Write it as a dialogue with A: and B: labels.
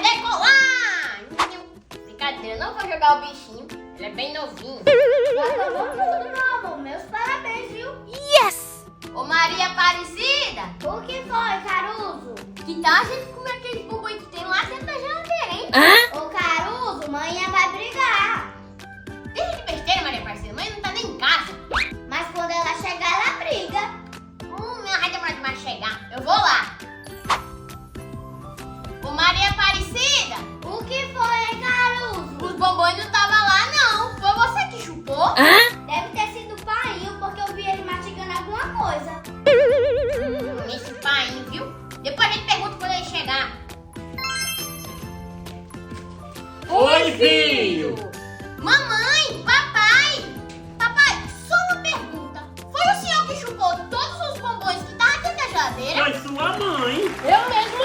A: vai decolar! Brincadeira, não vou jogar o bichinho. Ele é bem novinho.
B: Já tomou tudo, meu amor. Meus parabéns, viu?
A: Yes! Ô Maria Aparecida,
B: O que foi, Caruso?
A: que tal a gente comer aqueles bombons que tem lá dentro da geladeira, hein?
B: Ô, Caruso, manhã vai brigar.
A: Deixa de besteira, Maria Aparecida. Mãe não tá nem em casa.
B: Mas quando ela chegar, ela briga.
A: Minha vai demorar demais chegar. Eu vou lá. Ô Maria Aparecida,
B: O que foi, Caruso?
A: os bombons não estavam lá, não. Foi você que chupou?
B: Deve ter sido o painho, porque eu vi ele mastigando alguma coisa.
A: Esse pai, viu? Depois a gente pergunta quando ele chegar.
C: Oi, filho!
A: Mamãe, papai! Papai, só uma pergunta. Foi o senhor que chupou todos os bombons que estavam dentro da geladeira?
C: Foi sua mãe!
A: Eu mesmo